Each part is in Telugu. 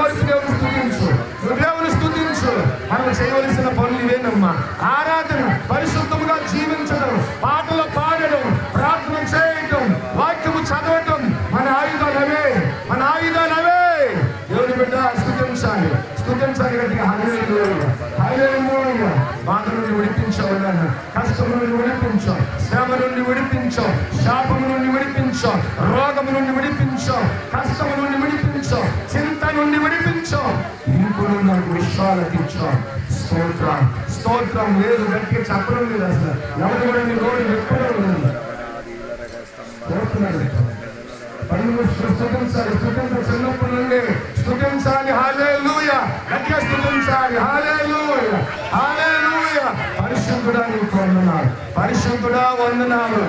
నోరుకి దేవుని స్తుతించు, నువ్వు దేవుని స్తుతించు. మనం చేయవలసిన పనులు ఇవేనమ్మా. ఆరాధన, పరిశుద్ధముగా జీవించడం, పాటలు పాడడం, ప్రార్థన చేయడం, వాక్యము చదవటం మన ఆయుధాలవే, మన ఆయుధాలవే. దేవుని బిడ్డ స్తుతించాలి, స్తుతించాలి గట్టిగా. హల్లెలూయా, హల్లెలూయా. బాధ నుండి విడిపించావు నాన్న, కష్టం నుండి విడిపించావు, శ్రమ నుండి విడిపించావు, శాపము నుండి విడిపించావు, రోగము నుండి విడిపించావు, కష్టము నుండి విడిపించావు, చింత నుండి విడిపించావు. ఇప్పుడు నాకు విశ్వాలకి ఇచ్చావు. స్తోత్రం, స్తోత్రం. లేదు గట్టిగా చెప్పడం లేదు అసలు. ఎవరు కూడా నీ నోరు ఎప్పుడూ లేదు. స్తుతించాలి, చిన్నప్పటి నుండి స్తుతించాలి. హల్లెలూయా, గట్టిగా స్తుతించాలి. హల్లెలూయా, హల్లెలూయా. పరిశుద్ధుడా నీకు వందనాలు, పరిశుద్ధుడా వందనాలు.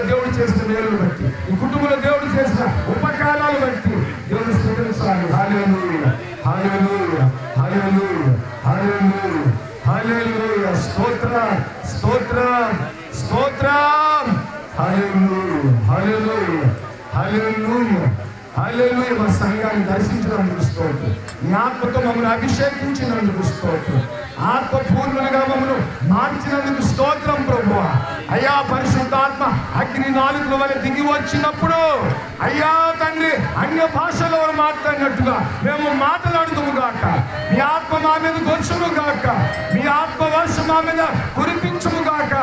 దేవుడు చేసిన మేలును బట్టి, ఈ కుటుంబంలో దేవుడు చేసిన ఉపకారాలు బట్టి దేవుడు స్తుతించాలి. హల్లెలూయా, హల్లెలూయా, హల్లెలూయా, హల్లెలూయా, హల్లెలూయా. స్తోత్రం, స్తోత్రం, స్తోత్రం. హల్లెలూయా, హల్లెలూయా, హల్లెలూయా, హల్లెలూయా. మా సంఘాన్ని దర్శించినందుకు స్తోత్రం. నీ ఆత్మతో మమ్మల్ని అభిషేకించినందుకు స్తోత్రం. ఆత్మపూర్ణులుగా మమ్మల్ని మార్చినందుకు స్తోత్రం ప్రభువా. అయ్యా, పరిశుద్ధాత్మ అగ్ని నాలుగుల వల్ల దిగి వచ్చినప్పుడు అయ్యా తండ్రి, అన్య భాషలో మాట్లాడినట్టుగా మేము మాట్లాడుతాము గాక. మీ ఆత్మ మా మీద గొచ్చును గాక, మీ ఆత్మ వర్షం మా మీద కురిపించుము గాక.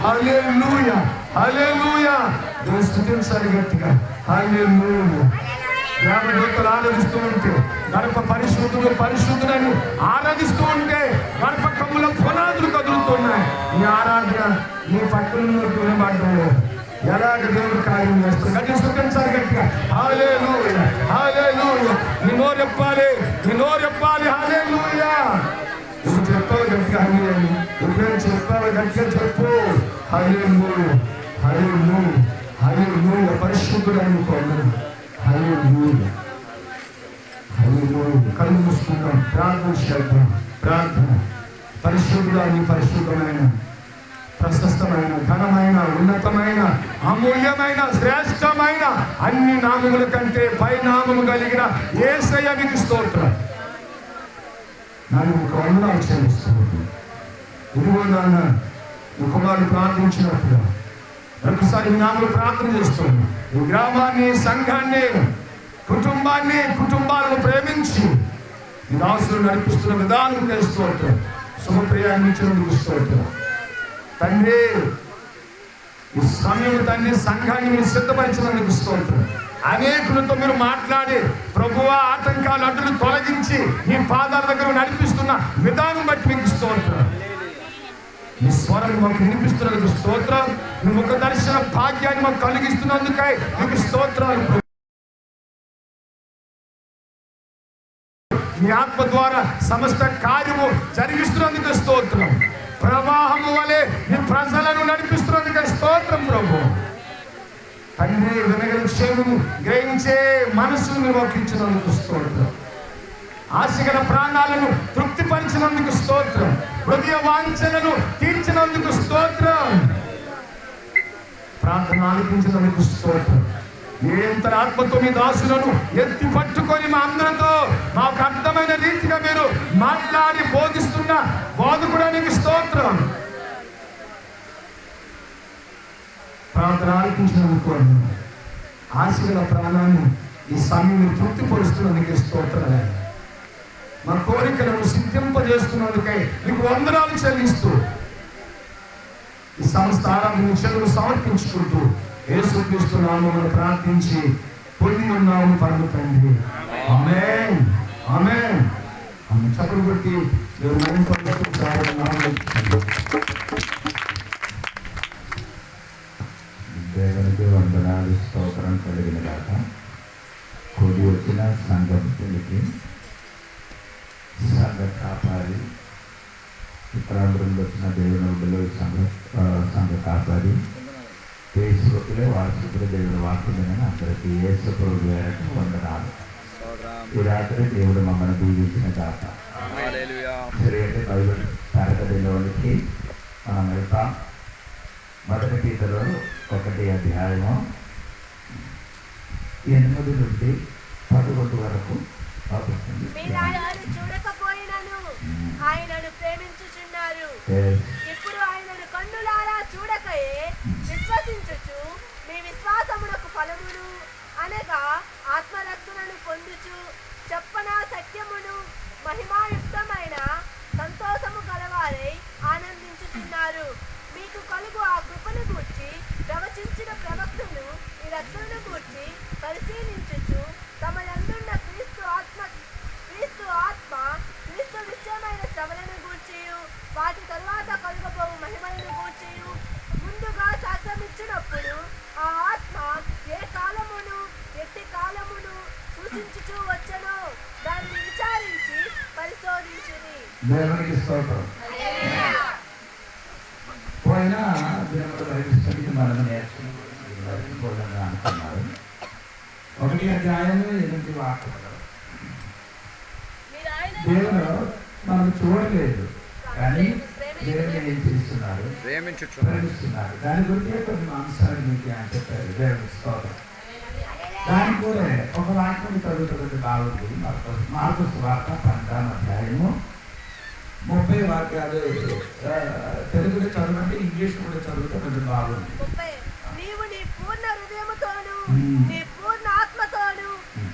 హల్లెలూయా, హల్లెలూయా. స్తుతించాలి గట్టిగా. హల్లెలూయా. దేవదూతలు ఆరాధిస్తూ ఉంటే, గడప పరిశుద్ధుడు పరిశుద్ధుడని ఆరాధిస్తూ ఉంటే గడప కమ్ముల పునాదులు కదులుతున్నాయి. ఈ ఆరాధన నీ పక్కన వినబడ్డాడు. ఎలాగ దేవుడు కార్యం చేస్తాడు. గట్టిగా స్తుతించాలి గట్టిగా. హల్లెలూయా, హల్లెలూయా. నీ నోరెప్పాలి, నీ నోరెప్పాలి. హల్లెలూయా. నువ్వు చెప్పావు గట్టిగా. హల్లెలూయా. నువ్వేం చెప్పావు గట్టిగా చెప్పు. హల్లెలూయా, హల్లెలూయా, హల్లెలూయా. పరిశుద్ధుడని కొందరు. హల్లెలూయా, హల్లెలూయా. కళ్ళు మూసుకుందాం, ప్రార్థన చేద్దాం. ప్రార్థన. పరిశుద్ధుడా, నీ పరిశుద్ధమైన, ప్రశస్తమైన, ఘనమైన, ఉన్నతమైన, అమూల్యమైన, శ్రేష్టమైన అన్ని నామముల కంటే పై నామము కలిగిన యేసయ్య నీకు స్తోత్రం. నాకు ఒక వందనాలు చెల్లిస్తున్నాను. ఇదిగో నాన్న, నీ కుమారుడు ప్రార్థించినప్పుడు ఒకసారి నామలు ప్రార్థన చేస్తున్నాను. ఈ గ్రామాన్ని, సంఘాన్ని, కుటుంబాలను ప్రేమించి ఈ దాసులు నడిపిస్తున్న విధానం స్తోత్రం. శుభప్రయాణించినందుకు స్తోత్రం తండ్రి. ఈ సమయం తండ్రి, సంఘాన్ని మీరు సిద్ధపరిచినందుకు స్తోత్రం. అనేకులతో మీరు మాట్లాడి ప్రభువా ఆటంకాలు అడ్డులు తొలగించి మీ పాదాల దగ్గర నడిపిస్తున్న విధానం బట్టి మీకు స్తోత్రం. నీ స్వరం మాకు వినిపిస్తున్నందుకు స్తోత్రం. నీ ముఖ దర్శన భాగ్యాన్ని మాకు కలిగిస్తున్నందుకై మీకు స్తోత్రాలు. మీ ఆత్మ ద్వారా సమస్త కార్యము జరిగిస్తున్నందుకు స్తోత్రం. ప్రవాహము వలె మీ ప్రజలను నడిపిస్తున్నందుకు స్తోత్రం ప్రభు. తండ్రి, వినగల చెవును గ్రహించే మనసును మీరు ఒప్పించినందుకు స్తోత్రం. ఆశగల ప్రాణాలను తృప్తిపరిచినందుకు స్తోత్రం. హృదయ వాంఛలను తీర్చినందుకు స్తోత్రం. ప్రార్థన ఆలపించినందుకు స్తోత్రం. ఎంత ఆత్మతో మీ దాసులను ఎత్తి పట్టుకొని మా అందరితో మాకు అర్థమైన రీతిగా మీరు మాట్లాడి బోధిస్తున్న బోధకుడానికి స్తోత్రం. ప్రార్థన ఆలపించినందుకు, ఆశగల ప్రాణాన్ని ఈ సమయం తృప్తిపరుస్తున్నందుకు స్తోత్రాలు. మా కోరికలను సిద్ధింపజేస్తున్నందుకై మీకు వందనాలు చెల్లిస్తూ ఈ సంస్థ ఆరాధన చెల్లు సమర్పించుకుంటూ యేసుక్రీస్తు నామమున ప్రార్థించి పొంది ఉన్నాము పరమ తండ్రి. ఆమేన్, ఆమేన్. చప్పట్లు కొట్టి దేవునికి వందనాలు, స్తోత్రం కలిగిన గాక. కూడి వచ్చిన సంఘకి, సంఘ కాపారి, ఇతరులు వచ్చిన దేవుని బిడ్డలు, సంఘ కాపారి, ఫేస్బుక్లో వాట్సాప్లో దేవుడు వాక్యమైన అందరికీ యేసు ప్రభువు వందనాలు. ఈ రాత్రి దేవుడు మమ్మల్ని దీవించిన గాక. సరే, బైబిల్ తరగతిలోనికి మనం వెళ్తాం. మొదటి పీతరు 1 అధ్యాయము 8 నుండి 11 వరకు మీరు ఆయనను చూడకపోయినను ఆయనను ప్రేమించుచున్నారు. ఇప్పుడు ఆయనను కన్నులారా చూడకయే విశ్వసించుచు మీ విశ్వాసమునకు ఫలమును అనగా ఆత్మరక్షణను పొందుచు చెప్పనా సత్యమును మహిమాయుక్తమైన సంతోషము గలవారై ఆనందించుచున్నారు. మీకు కలుగు ఆ కృపను గూర్చి ప్రవచించిన ప్రవక్తలు ఈ రక్షణను గూర్చి పరిశీలించుచు తమ యందున్న క్రీస్తు ఆత్మ క్రీస్తు నిశ్చయమైన శ్రమలను గూర్చియు వాటి తరువాత కలుగబోవు మహిమలను గూర్చియు ముందుగా సాక్ష్యమిచ్చినప్పుడు ఆ ఆత్మ ఏ కాలమును ఎట్టి కాలమును సూచించుచూ వచ్చనో దానిని విచారించి పరిశోధించుని. దేవునికి స్తోత్రం. పోయిన దినములు బైబిల్ మనం నేర్చుకోవాలని అనుకున్నారు. 1 అధ్యాయము 8 వాక్యాలు. దేవుడు మనం చూడలేదు కానీ దేవుడు ఏం చేస్తున్నారు, ప్రేమిస్తున్నారు. దాని గురించి కొన్ని అంశాలు మీకు అని చెప్పారు. దేవుని స్తోత్రం. దాని కూడా ఒక వాక్యం చదువుతుంది బాగుంటుంది. మార్కు సువార్త 12వ అధ్యాయము 30 వాక్యాలు తెలుగులో చదవండి, ఇంగ్లీష్ కూడా చదివితే కొంచెం బాగుంది. నీవు నీ పూర్ణ హృదయముతోను నీ పూర్ణ ఆత్మతోను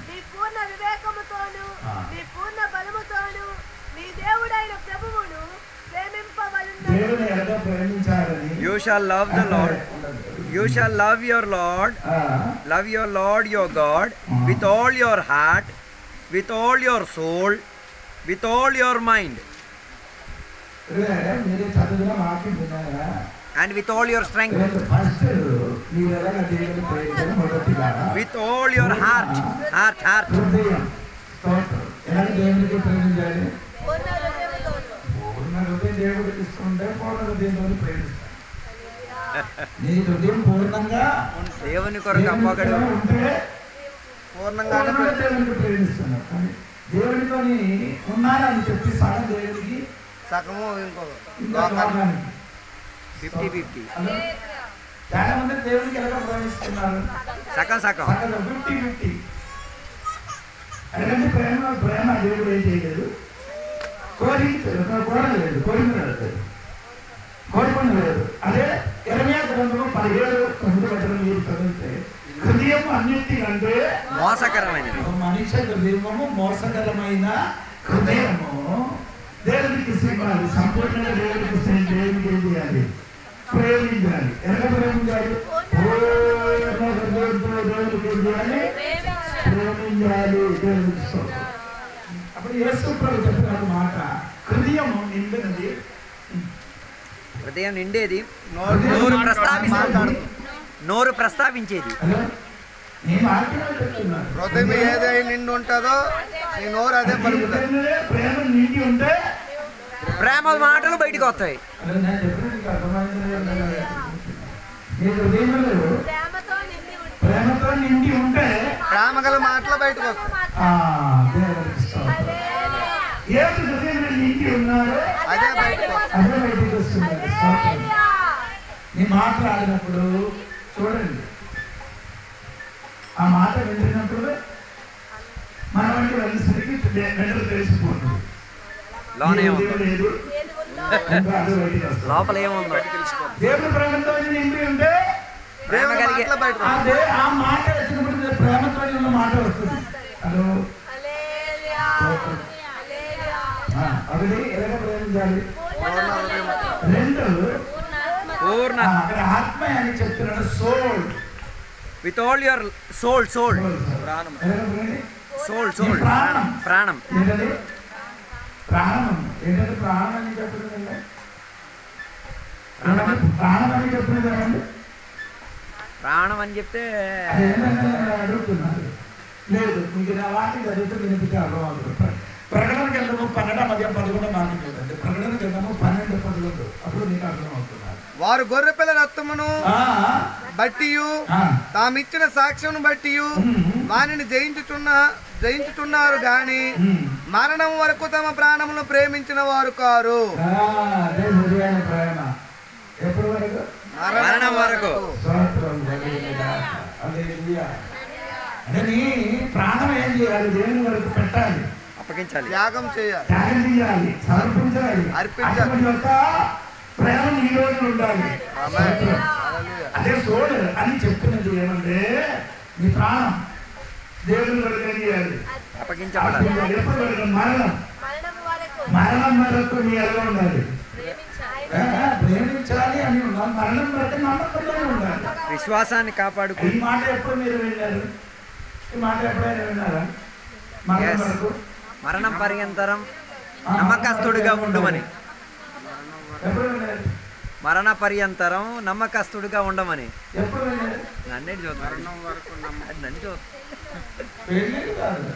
నీ పూర్ణ వివేకముతోను నీ పూర్ణ బలముతోను నీ దేవుడైన ప్రభువును ప్రేమింపవలెను. దేవుని ఎలా ప్రేమించాలని You shall love the Lord. You shall love your Lord. Love your Lord your God with all your heart, with all your soul, with all your mind, మీరు చదివిన వాక్యం విన్నారా? and with all your strength, first మీరు ఎలా దేవుని ప్రేమించాలి? మొదటిగా with all your heart. హృదయం. స్తోత్రం. ఎలా దేవునికి ప్రేమించాలి? పూర్ణ హృదయముతోను. పూర్ణ హృదయం దేవుడికి ఇస్తుంటే పూర్ణ హృదయంతో ప్రేమిస్తాడు. నీ హృదయం పూర్ణంగా దేవుని కొరకు అప్పగడు ఉంటే పూర్ణంగానే దేవునికి ప్రేమిస్తున్నాడు. కానీ దేవునితోని ఉన్నారని చెప్పి సగం దేవునికి సగము ఇంకో ఇంకా లోకానికి 50-50 చాలా మంది దేవునికి ఎలా ప్రేమిస్తున్నారు? సగం 50-50. ఎందుకంటే ప్రేమ దేవుడు ఏం చేయలేదు, కోరలేదు, కోరుకుని లేదు. అదే ఇరవై గ్రంథము 17:9 మీరు చదివితే హృదయం అన్నిటికంటే మోసకరమైనది. మనిషి హృదయము మోసకరమైన హృదయము దేవునికి ఇవ్వాలి. సంపూర్ణంగా దేవునికి దేవునికి ఏం చేయాలి? ప్రేమించాలి. ఎలా ప్రేమించాలి? పూర్ణ హృదయంతో దేవునికి ఏం చేయాలి? ప్రేమించాలి. దేవునికి స్తోత్రం. అప్పుడు యేసు ప్రభు చెప్పిన మాట, హృదయం నిండినది. హృదయం నిండేది నోరు ప్రస్తావించేది. హృదయం ఏదైనా నిండి ఉంటుందో నీ నోరు అదే పలుకుతుంది. ప్రేమ నిండి ఉంటే ప్రేమ మాటలు బయటకు వస్తాయి. ప్రేమతో నిండి ఉంటే ప్రేమ గల మాటలు బయటకు వస్తాయి. ఏది హృదయం నిండి ఉన్నారో అదే బయటకు అదే బయటకు వస్తున్నారు. నీ మాట్లాడినప్పుడు చూడండి, ఆ మాట వింటున్నప్పుడు మన వంటి వెళ్ళేసరికి వెంటనే తెలిసిపోతుంది. లోనే ఉంది, లేదు లోపల ఏముందో దేవుని ప్రేమతో నిండి ఉంటే ప్రేమ కలిగే ఆ మాట వచ్చినప్పుడు ప్రేమతో ఉన్న మాట వస్తుంది. హలో, ఒకటి ఎలాగ ప్రేమించాలి? 2 పూర్ణ అక్కడ ఆత్మ అని చెప్తున్నాడు. Soul, with all your soul. ప్రాణం ప్రాణం ఏంటంటే ప్రాణం అని చెప్పినది. ప్రాణం అని చెప్పినది ఏమండి? ప్రాణం అని చెప్తే అడుగుతున్నారు. లేదు, మీకు నా వాటికి చదివితే వినిపితే అర్థం అవుతుంది. ప్రకటన గ్రంథము 12:11 చూడండి. ప్రకటన గ్రంథము 12:11 అప్పుడు మీకు అర్థం అవుతున్నారు. వారు గొర్రెపిల్ల రక్తమును బట్టి తామిచ్చిన సాక్ష్యం బట్టి వారిని జయించుచున్నారు గాని మరణం వరకు తమ ప్రాణమును ప్రేమించిన వారు కారు. ఎప్పటి వరకు? మరణం వరకు. అంటే నీ ప్రాణం ఏం చేయాలి? దేవుని వరకు పెట్టాలి, అప్పగించాలి, త్యాగం చేయాలి, త్యాగం చేయాలి, సమర్పించాలి, అర్పించాలి. అటువంటి యొక్క ప్రేమ నీ రోజు ఉండాలి. ఆమేన్. హల్లెలూయా. అదే సోడు అని చెప్తున్నది ఏమంటే నీ ప్రాణం దేవుని వరకు ఏం చేయాలి? అప్పగించబడాలి. అర్పించాలి. ఎప్పుడు వరకు? మరణం మరణము వరకు మరణం వరకు నీ ఎలా ఉండాలి? ప్రేమించాలి. ప్రేమించాలి అని ఉండాలి. మరణం వరకు నమ్మకంలోనే ఉండాలి. విశ్వాసాన్ని కాపాడుకు. ఈ మాట ఎప్పుడు మీరు విన్నారు? ఈ మాట ఎప్పుడైనా విన్నారా? మరణం Yes. వరకు మరణం పర్యంతరం నమ్మకస్తుడిగా ఉండమని. ఎప్పుడు విన్నారు? మరణ పర్యంతరం నమ్మకస్తుడిగా ఉండమని. ఎప్పుడు విన్నారు? నన్నేటి చూద్దాం, నన్ను చూద్దాం. పెళ్ళిళ్ళు కాదు.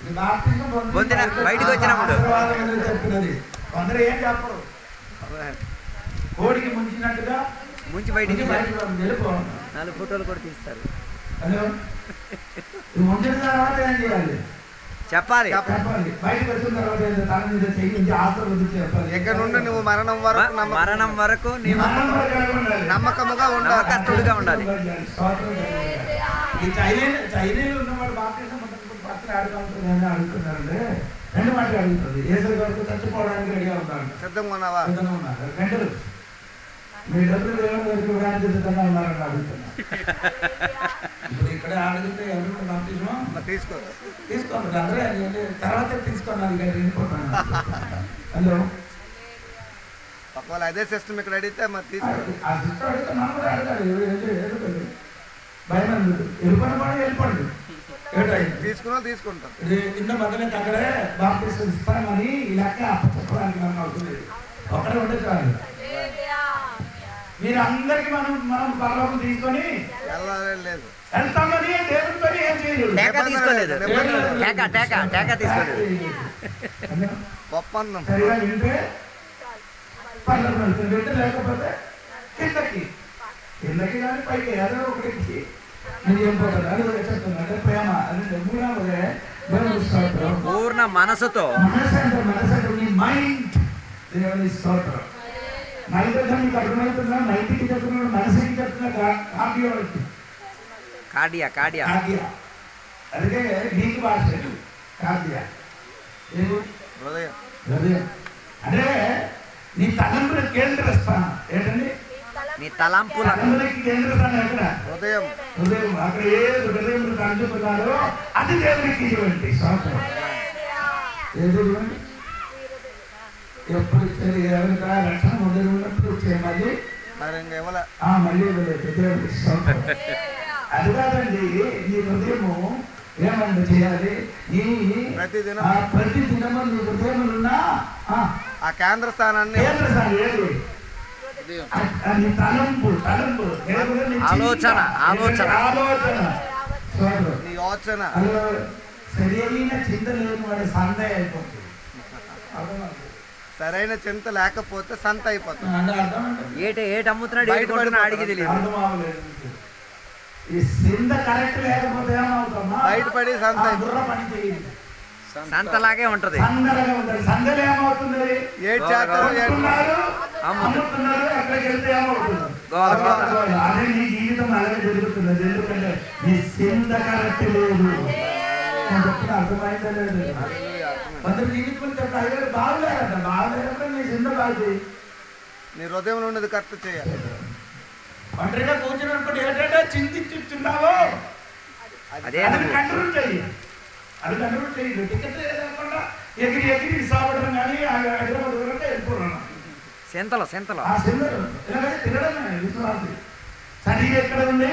ఇది బాప్తిజం పొందిన బయటికి వచ్చినప్పుడు. ఆశీర్వాదం అనేది చెప్పినది. అందరూ ఏం చెప్పరు, కోడికి ముంచినట్టుగా ముంచి బయటికి వెళ్ళిపోవాలి. 4 ఫోటోలు కూడా తీస్తారు. హలో, ఇది ముంచిన తర్వాత ఏం చేయాలి? చెప్పాలి. చెప్పాలి. బయటకు వచ్చిన తర్వాత ఏంటో తల మీద చెయ్యించి ఆశీర్వదించి చెప్పాలి. ఇక నుండి నువ్వు మరణం వరకు మరణం వరకు నీ మరణం వరకు ఎలా ఉండాలి? నమ్మకముగా ఉండాలి. నమ్మకస్తుడిగా ఉండాలి. స్తోత్రం కలుగుగాక. ఈ చైనీయులు ఉన్నవాడు బాప్తిజం పక్కన ఆడుకుంటుందని అడుగుతున్నారంటే 2 మాటలు అడుగుతుంది. ఏసరి వరకు చచ్చిపోవడానికి రెడీగా ఉంటాడు, సిద్ధంగా ఉన్నావా? సిద్ధంగా ఉన్నారు. 2 మీ డబ్బులు దేవుని వరకు ఇవ్వడానికి సిద్ధంగా ఉన్నారని అడుగుతున్నా. ఇప్పుడు ఇక్కడ అడిగితే ఎవరు బాప్తిజం తీసుకో. తీసుకోండి, అందరూ అంటే తర్వాత తీసుకున్నాను ఇక్కడ వెళ్ళిపోతాను. హలో, ఒకవేళ అదే సిస్టమ్ ఇక్కడ అడిగితే మరి తీసుకో. ఆ సిస్టర్ అడిగితే మనం కూడా అడగాలి. ఎదుగుతుంది భయం ఎందుకు? వెళ్ళిపోండి. తీసుకున్నా తీసుకుంటాం. ఇది కింద మొదలైతే అక్కడే బాప్తిజం ఇస్తామని ఈ లెక్క అప్పచెప్పడానికి మనం అవుతుంది. ఒకడే ఉంటే చాలు. మీరు అందరికి మనం పరలోకం తీసుకొని వెళ్ళాలి లేదు. వెళ్తామని దేవునితో ఏం చేయలేదు. టేకా తీసుకోలేదు. టేకా తీసుకోలేదు. ఒప్పందం. సరిగా వింటే పర్లోకం వెళ్తుంది, వింటే లేకపోతే కిందకి కానీ పైకి ఏదో ఒకటికి నేను ఏం పోతాను. అది చెప్తాను అంటే ప్రేమ. అది మూడవదే దేవుని స్తోత్రం. పూర్ణ మనసుతో. మనసు అంటే నీ మైండ్ దేవుని స్తోత్రం. నైవేద్యం నీకు అర్థమవుతుందా? నైతికి చెప్తున్నాడు, మనసుకి చెప్తున్నా, కార్డియా కార్డియా. అందుకే నీకు భాష కార్డియా. ఏది? హృదయం. హృదయం అంటే నీ తలంపుల కేంద్ర స్థానం ఏంటండి? నీ తలంపుల తలంపులకి కేంద్ర స్థానం ఎక్కడ? హృదయం. హృదయం. అక్కడ ఏ హృదయం తలుచుకున్నారో అది దేవునికి ఇవ్వండి. స్తోత్రం. ఏది ఇవ్వండి? ఎప్పుడు ఇచ్చేది? ఎవరికి రక్షణ మొదలు ఉన్నప్పుడు ఇచ్చే మళ్ళీ మరి ఇంకెవల మళ్ళీ ఇవ్వలేదు దేవుడికి. స్తోత్రం. అది కాదండి, నీ హృదయము ఏమన్నా చేయాలి? నీ ప్రతిదినం ప్రతిదినము నీ హృదయములున్నా ఆ కేంద్ర స్థానాన్ని కేంద్ర స్థానం ఏది? నీ తలంపు ఆలోచన. స్తోత్రం. నీ యోచన. అందులో సరైన చింత లేని వాడి సందే అయిపోతుంది. సరైన చింత లేకపోతే సంత అయిపోతుంది. అంటే అర్థం అంటే ఏటి అమ్ముతున్నాడు, ఏటి కొంటున్నాడు అడిగి తెలియదు. అర్థం అవ్వలేదు. ఈ చింత కరెక్ట్ లేకపోతే ఏమవుతామా? బయటపడి సంత బుర్ర పని చేయండి. సంతలాగే ఉంటది. సందరగా ఉంటుంది. సందలు ఏమవుతుంది? ఏడు చేస్తారు అమ్ముతున్నారు, అక్కడికి వెళ్తే ఏమవుతుంది? అదే నీ జీవితం అలాగే జరుగుతున్నది. ఎందుకంటే నీ చింత కరెక్ట్ లేదు. నేను చెప్తున్నా, అర్థమైందా లేదు? కొందరు జీవితం చెప్తా అయ్యారు బాగులేదంట. బాగులేదంటే నీ చింత బాగు. నీ హృదయంలో ఉన్నది కరెక్ట్ చేయాలి. ఒంటరిగా కూర్చున్నప్పుడు ఏంటంటే చింతిస్తున్నావో అదే అది కంట్రోల్ చెయ్యి. అది కంట్రోల్ చెయ్యి. టికెట్ లేకుండా ఎగిరి విశాఖపట్నం కానీ హైదరాబాద్ వరకు వెళ్ళిపోతున్నాను. సెంతలో ఆ సిందరు ఇలాగే తిరగడమే విశ్వాసి. శరీరం ఎక్కడ ఉంది?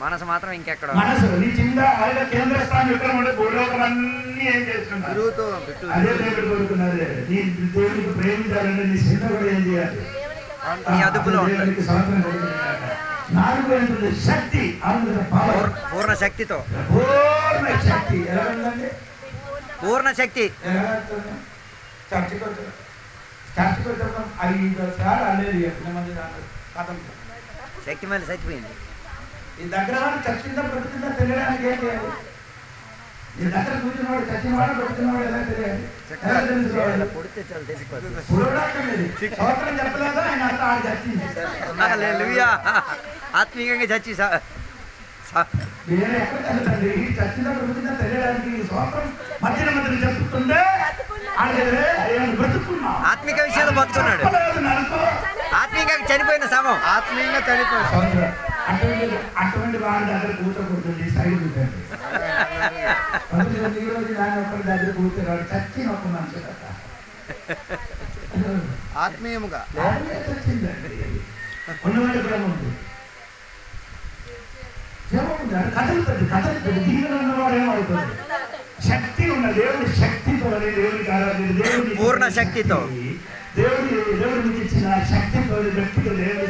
మనసు మాత్రం ఇంకెక్కడ. మనసు నీ చింత ఆయన కేంద్ర స్థానం ఎక్కడ ఉండే భూలోకమన్నీ ఏం చేస్తున్నారు? అదే దేవుడు కోరుకున్నది. నీ దేవుడికి ప్రేమించాలంటే నీ చింత కూడా ఏం చేయాలి? నీ అదుపులో దేవుడికి స్వాతంత్రం కలిగింది. 4 ఏంటంటే శక్తి. పూర్ణ శక్తితో. పూర్ణ శక్తి ఎలా ఉందండి? పూర్ణ శక్తి. చర్చకు వచ్చాం 5 సార్లు అనేది పదం శక్తి మళ్ళీ చచ్చిపోయింది. ఈ దగ్గర వాడు చచ్చిందా బ్రతుకుందా తెలియడానికి ఏం చేయాలి? ఈ దగ్గర కూర్చున్నవాడు చచ్చినవాడు బ్రతుకున్నవాడు ఎలా తెలియాలి? పొడితే చాలు తెలిసిపోతుంది. సంవత్సరం చెప్పలేదా ఆయన అంతా ఆడు చచ్చింది. ఆత్మీయంగా చచ్చి వేరే ఎక్కడ చదువుతండి చచ్చినప్పుడు గురించి తెలియడానికి స్వాతంత్రం మధ్యన మధ్యన చెప్తుంటే బ్రతుకున్నాం. ఆత్మిక విషయాలు బతుకున్నాడు. ఆత్మీయంగా చనిపోయిన సమం. ఆత్మీయంగా చనిపోయి అటువంటి వాడి దగ్గర కూర్చోకూడదండి, సైడ్ కూర్చోండి. ఈ రోజు దాని ఒకరి దగ్గర కూర్చోరాడు చచ్చిన ఒక మనిషి కదా ఆత్మీయముగా చచ్చిందండి. ఉన్నవాడి కూడా ఉంది కథలుతుంది కథలుతుంది. దీనిలో ఉన్నవాడు ఏమవుతుంది? శక్తి ఉన్న దేవుడి శక్తితో దేవుడికి ఆరాధన దేవుడి పూర్ణ శక్తితో దేవుడికి ఇచ్చిన శక్తితో వ్యక్తితో దేవుడు